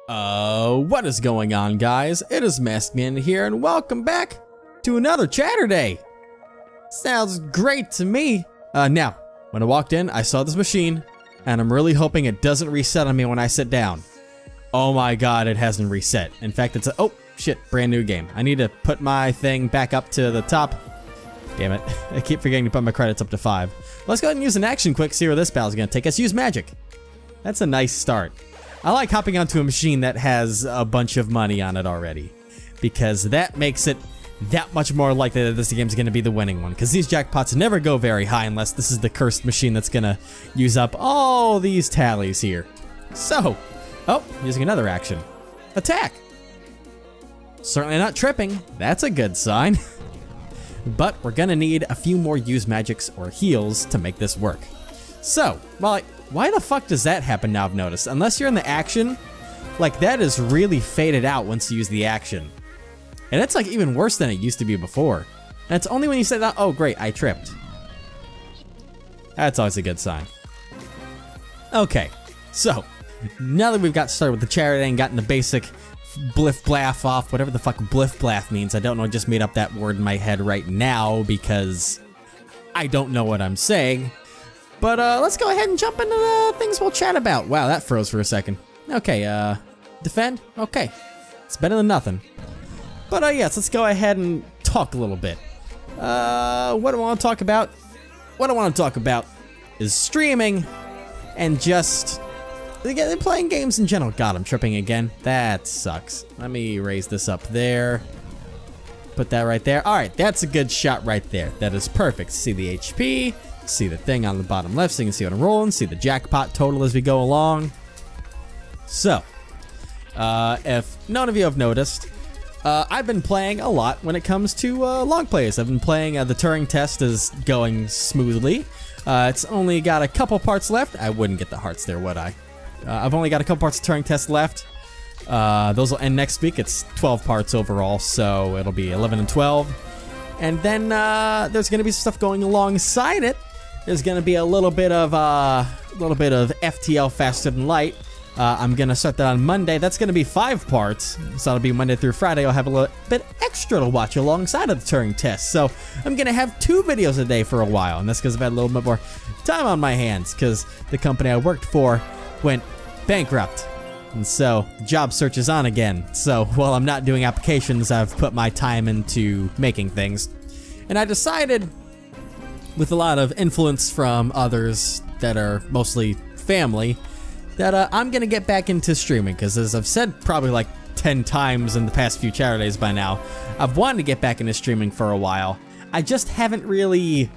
What is going on, guys? It is Maskman here, and welcome back to another Chaturday. Sounds great to me. Now, when I walked in, I saw this machine, and I'm really hoping it doesn't reset on me when I sit down. Oh my god, it hasn't reset. In fact, it's a- oh, shit, brand new game. I need to put my thing back up to the top. Damn it, I keep forgetting to put my credits up to 5. Let's go ahead and use an action quick, see where this battle's gonna take us. Use magic. That's a nice start. I like hopping onto a machine that has a bunch of money on it already, because that makes it that much more likely that this game's gonna be the winning one, because these jackpots never go very high unless this is the cursed machine that's gonna use up all these tallies here. So, oh, using another action. Attack! Certainly not tripping, that's a good sign. But we're gonna need a few more use magics or heals to make this work. So, well, why the fuck does that happen now, I've noticed? Unless you're in the action, like that is really faded out once you use the action. And it's like even worse than it used to be before. And it's only when you say that, oh great, I tripped. That's always a good sign. Okay, so, now that we've got started with the Chaturday and gotten the basic bliff blaff off, whatever the fuck bliff blaff means, I don't know, I just made up that word in my head right now because I don't know what I'm saying. But let's go ahead and jump into the things we'll chat about. Wow, that froze for a second. Okay, defend? Okay, it's better than nothing. But yes, let's go ahead and talk a little bit. What do I want to talk about? What I want to talk about is streaming and just playing games in general. God, I'm tripping again. That sucks. Let me raise this up there. Put that right there. All right, that's a good shot right there. That is perfect. See the HP. See the thing on the bottom left so you can see what I'm rolling. See the jackpot total as we go along. So, if none of you have noticed, I've been playing a lot when it comes to long plays. I've been playing, the Turing test is going smoothly. It's only got a couple parts left. I wouldn't get the hearts there, would I? I've only got a couple parts of Turing test left. Those will end next week. It's 12 parts overall, so it'll be 11 and 12. And then there's going to be stuff going alongside it. There's going to be a little bit of FTL Faster Than Light. I'm going to start that on Monday. That's going to be 5 parts, so that'll be Monday through Friday. I'll have a little bit extra to watch alongside of the Turing test. So I'm going to have 2 videos a day for a while, and that's because I've had a little bit more time on my hands because the company I worked for went bankrupt. And so the job search is on again. So while I'm not doing applications, I've put my time into making things. And I decided, with a lot of influence from others that are mostly family, that I'm gonna get back into streaming, because as I've said probably like 10 times in the past few Chaturdays by now, I've wanted to get back into streaming for a while. I just haven't really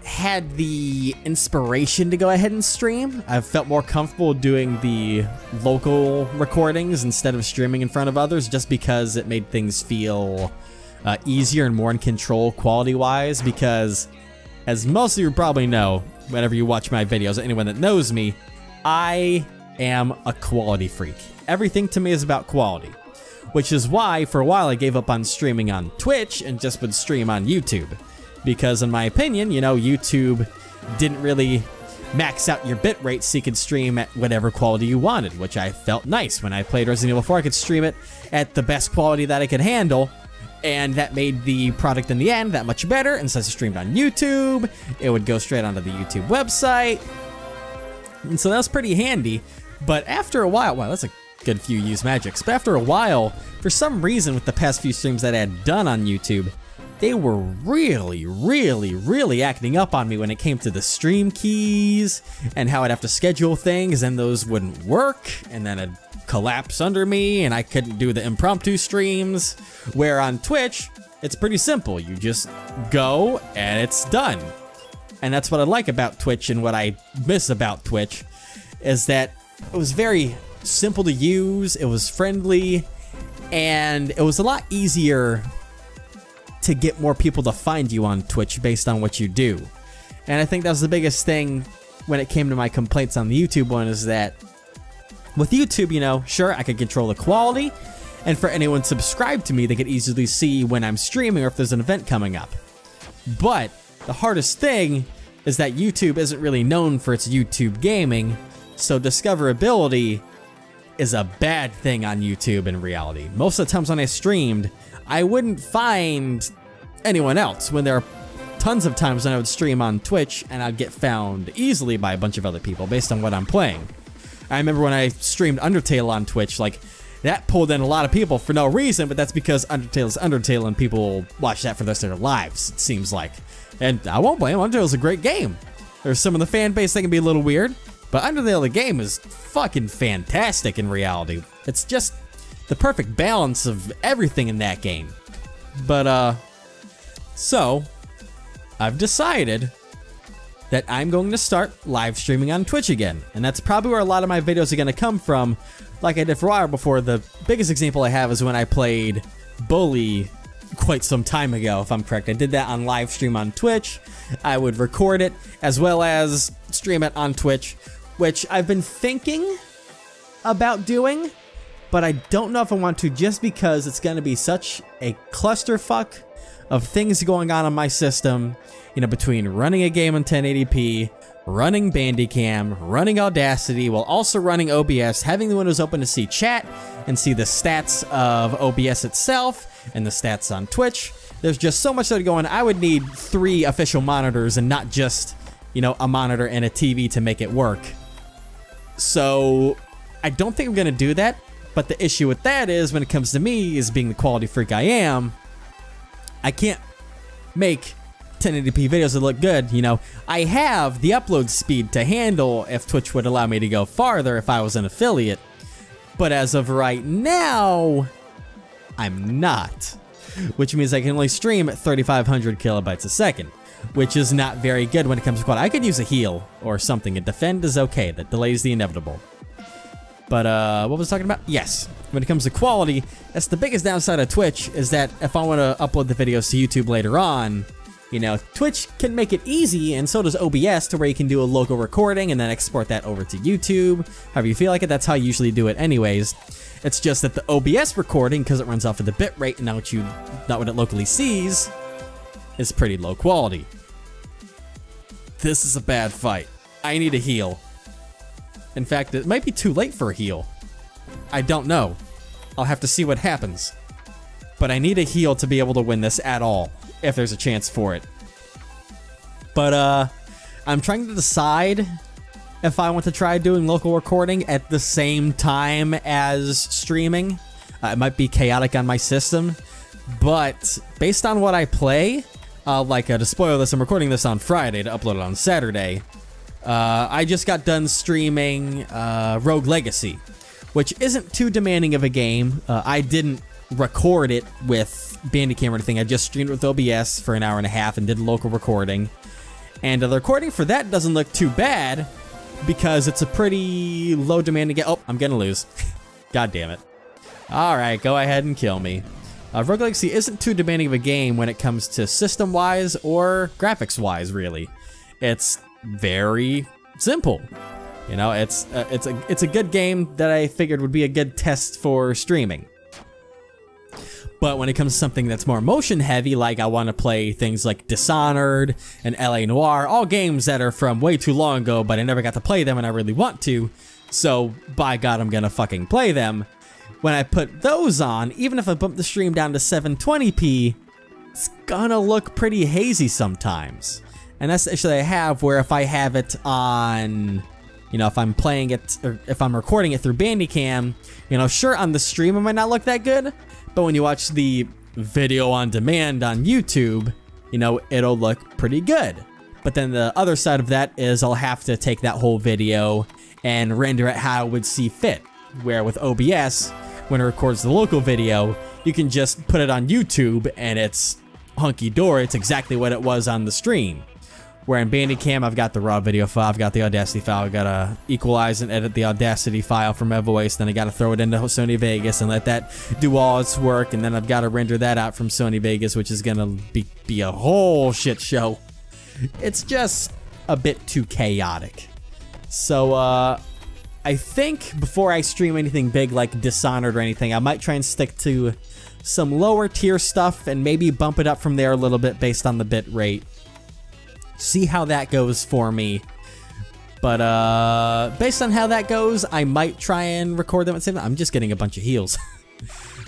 had the inspiration to go ahead and stream. I've felt more comfortable doing the local recordings instead of streaming in front of others, just because it made things feel easier and more in control quality-wise, because as most of you probably know, whenever you watch my videos, anyone that knows me, I am a quality freak. Everything to me is about quality, which is why for a while I gave up on streaming on Twitch and just would stream on YouTube. Because in my opinion, you know, YouTube didn't really max out your bitrate so you could stream at whatever quality you wanted, which I felt nice. When I played Resident Evil 4, I could stream it at the best quality that I could handle, and that made the product in the end that much better. And since I streamed on YouTube, it would go straight onto the YouTube website, and so that was pretty handy. But after a while, wow, that's a good few use magics, but after a while, for some reason with the past few streams that I had done on YouTube, they were really acting up on me when it came to the stream keys and how I'd have to schedule things and those wouldn't work, and then it'd collapse under me and I couldn't do the impromptu streams. Where on Twitch, it's pretty simple. You just go and it's done. And that's what I like about Twitch, and what I miss about Twitch is that it was very simple to use, it was friendly, and it was a lot easier to get more people to find you on Twitch based on what you do. And I think that was the biggest thing when it came to my complaints on the YouTube one, is that with YouTube, you know, sure, I could control the quality, and for anyone subscribed to me, they could easily see when I'm streaming or if there's an event coming up. But the hardest thing is that YouTube isn't really known for its YouTube gaming, so discoverability is a bad thing on YouTube in reality. Most of the times when I streamed, I wouldn't find anyone else, when there are tons of times when I would stream on Twitch and I'd get found easily by a bunch of other people based on what I'm playing. I remember when I streamed Undertale on Twitch, like, that pulled in a lot of people for no reason, but that's because Undertale is Undertale and people watch that for the rest of their lives, it seems like. And I won't blame them, Undertale's a great game. There's some of the fan base that can be a little weird, but Undertale, the game, is fucking fantastic in reality. It's just the perfect balance of everything in that game. But, so, I've decided that I'm going to start live streaming on Twitch again. And that's probably where a lot of my videos are going to come from. Like I did for a while before, the biggest example I have is when I played Bully quite some time ago, if I'm correct. I did that on live stream on Twitch. I would record it as well as stream it on Twitch, which I've been thinking about doing, but I don't know if I want to, just because it's going to be such a clusterfuck of things going on my system, you know, between running a game in 1080p, running Bandicam, running Audacity, while also running OBS, having the windows open to see chat and see the stats of OBS itself and the stats on Twitch. There's just so much that going on. I would need 3 official monitors and not just, you know, a monitor and a TV to make it work. So I don't think I'm going to do that, but the issue with that is, when it comes to me, is being the quality freak I am, I can't make 1080p videos that look good. You know, I have the upload speed to handle if Twitch would allow me to go farther if I was an affiliate, but as of right now, I'm not, which means I can only stream at 3,500 kilobytes a second, which is not very good when it comes to quality. I could use a heal or something. A defend is okay. That delays the inevitable. But, what was I talking about? Yes. When it comes to quality, that's the biggest downside of Twitch, is that if I want to upload the videos to YouTube later on, you know, Twitch can make it easy, and so does OBS, to where you can do a local recording and then export that over to YouTube. However you feel like it, that's how you usually do it anyways. It's just that the OBS recording, because it runs off of the bitrate and not what it locally sees, is pretty low quality. This is a bad fight. I need a heal. In fact, it might be too late for a heal. I don't know. I'll have to see what happens. But I need a heal to be able to win this at all, if there's a chance for it. But, I'm trying to decide if I want to try doing local recording at the same time as streaming. It might be chaotic on my system, but based on what I play, to spoil this, I'm recording this on Friday to upload it on Saturday. I just got done streaming Rogue Legacy, which isn't too demanding of a game. I didn't record it with Bandicam or anything. I just streamed with OBS for an hour and a half and did a local recording. And the recording for that doesn't look too bad, because it's a pretty low demanding game. Oh, I'm gonna lose. God damn it. Alright, go ahead and kill me. Rogue Legacy isn't too demanding of a game when it comes to system-wise or graphics-wise, really. It's very simple. You know, it's a good game that I figured would be a good test for streaming. But when it comes to something that's more motion heavy, like I want to play things like Dishonored and LA Noire, all games that are from way too long ago, but I never got to play them and I really want to, so by God, I'm gonna fucking play them. When I put those on, even if I bump the stream down to 720p, it's gonna look pretty hazy sometimes. And that's the issue that I have, where if I have it on, you know, if I'm playing it, or if I'm recording it through Bandicam, you know, sure, on the stream it might not look that good, but when you watch the video on demand on YouTube, you know, it'll look pretty good. But then the other side of that is I'll have to take that whole video and render it how I would see fit. Where with OBS, when it records the local video, you can just put it on YouTube and it's hunky-dory. It's exactly what it was on the stream. Where in Bandicam, I've got the raw video file, I've got the Audacity file, I've got to equalize and edit the Audacity file from Evoace, then I got to throw it into Sony Vegas and let that do all its work, and then I've got to render that out from Sony Vegas, which is going to be a whole shit show. It's just a bit too chaotic. So, I think before I stream anything big like Dishonored or anything, I might try and stick to some lower tier stuff and maybe bump it up from there a little bit based on the bit rate. See how that goes for me. But based on how that goes, I might try and record them at the same time. I'm just getting a bunch of heals.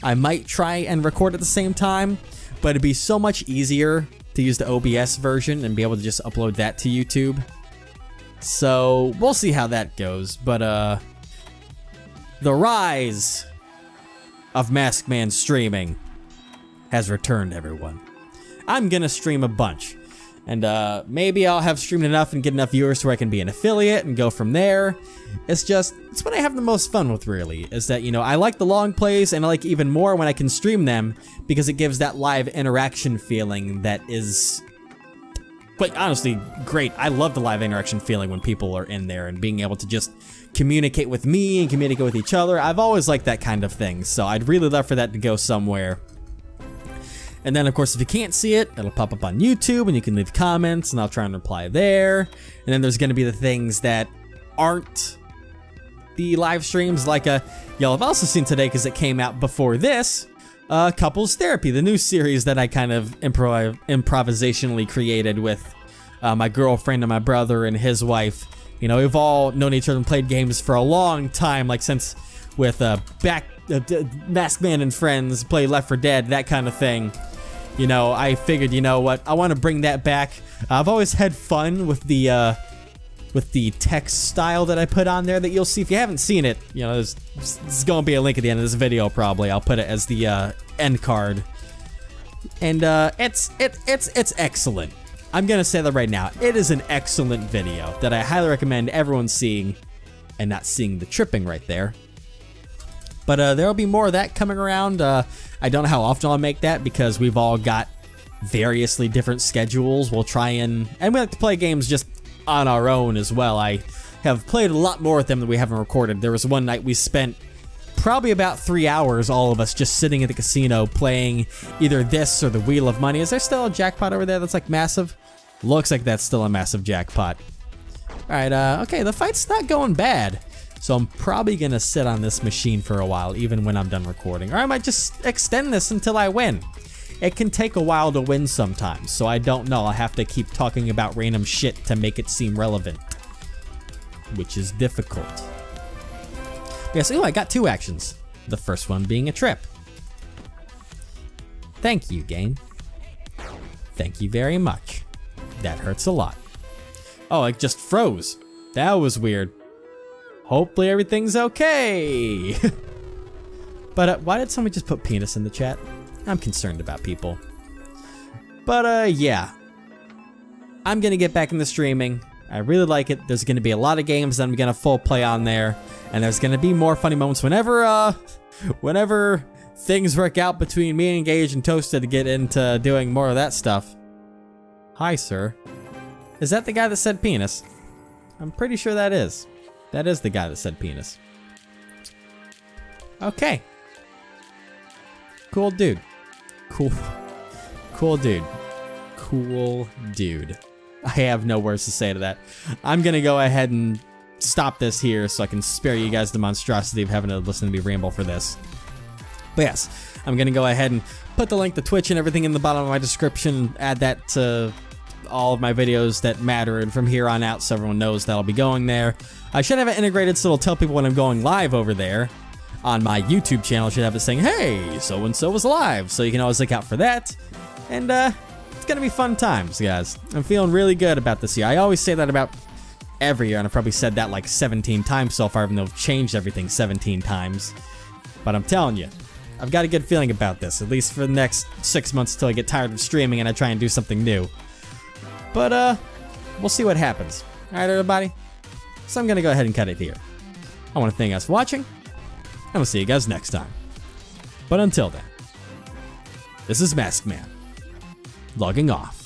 I might try and record at the same time, but it'd be so much easier to use the OBS version and be able to just upload that to YouTube. So we'll see how that goes. But the rise of Masked Man streaming has returned, everyone. I'm gonna stream a bunch. And maybe I'll have streamed enough and get enough viewers where I can be an affiliate and go from there. It's what I have the most fun with, really, is that, you know, I like the long plays, and I like even more when I can stream them because it gives that live interaction feeling that is, quite honestly, great. I love the live interaction feeling when people are in there and being able to just communicate with me and communicate with each other. I've always liked that kind of thing, so I'd really love for that to go somewhere. And then, of course, if you can't see it, it'll pop up on YouTube, and you can leave comments, and I'll try and reply there. And then there's going to be the things that aren't the live streams, like y'all have also seen today, because it came out before this, Couples Therapy, the new series that I kind of improvisationally created with my girlfriend and my brother and his wife. You know, we've all known each other and played games for a long time, like since with Masked Man and Friends, play Left 4 Dead, that kind of thing. You know, I figured, you know what, I want to bring that back. I've always had fun with the text style that I put on there that you'll see. If you haven't seen it, you know, there's going to be a link at the end of this video probably. I'll put it as the end card. And it's excellent. I'm going to say that right now. It is an excellent video that I highly recommend everyone seeing, and not seeing the tripping right there. But there'll be more of that coming around. I don't know how often I'll make that because we've all got variously different schedules. We'll try and we like to play games just on our own as well. I have played a lot more with them than we haven't recorded. There was one night we spent probably about 3 hours, all of us, just sitting at the casino playing either this or the Wheel of Money. Is there still a jackpot over there that's like massive? Looks like that's still a massive jackpot. Alright, okay, the fight's not going bad. So I'm probably gonna sit on this machine for a while, even when I'm done recording. Or I might just extend this until I win. It can take a while to win sometimes, so I don't know. I'll have to keep talking about random shit to make it seem relevant, which is difficult. Yeah, so I got 2 actions. The first one being a trip. Thank you, game. Thank you very much. That hurts a lot. Oh, it just froze. That was weird. Hopefully everything's okay. But why did somebody just put penis in the chat? I'm concerned about people. But yeah. I'm gonna get back into streaming. I really like it. There's gonna be a lot of games that I'm gonna full play on there. And there's gonna be more funny moments whenever things work out between me and Gage and Toasted to get into doing more of that stuff. Hi, sir. Is that the guy that said penis? I'm pretty sure that is. That is the guy that said penis. Okay. Cool dude. Cool dude. Cool dude. I have no words to say to that. I'm gonna go ahead and stop this here so I can spare you guys the monstrosity of having to listen to me ramble for this. But yes, I'm gonna go ahead and put the link to Twitch and everything in the bottom of my description, add that to all of my videos that matter, and from here on out so everyone knows that I'll be going there. I should have it integrated so it'll tell people when I'm going live over there. On my YouTube channel, I should have it saying, hey, so-and-so was live, so you can always look out for that. And it's gonna be fun times, guys. I'm feeling really good about this year. I always say that about every year, and I've probably said that like 17 times so far, even though I've changed everything 17 times. But I'm telling you, I've got a good feeling about this, at least for the next 6 months until I get tired of streaming and I try and do something new. But, we'll see what happens. Alright, everybody? So I'm gonna go ahead and cut it here. I want to thank you guys for watching, and we'll see you guys next time. But until then, this is Masked Man, logging off.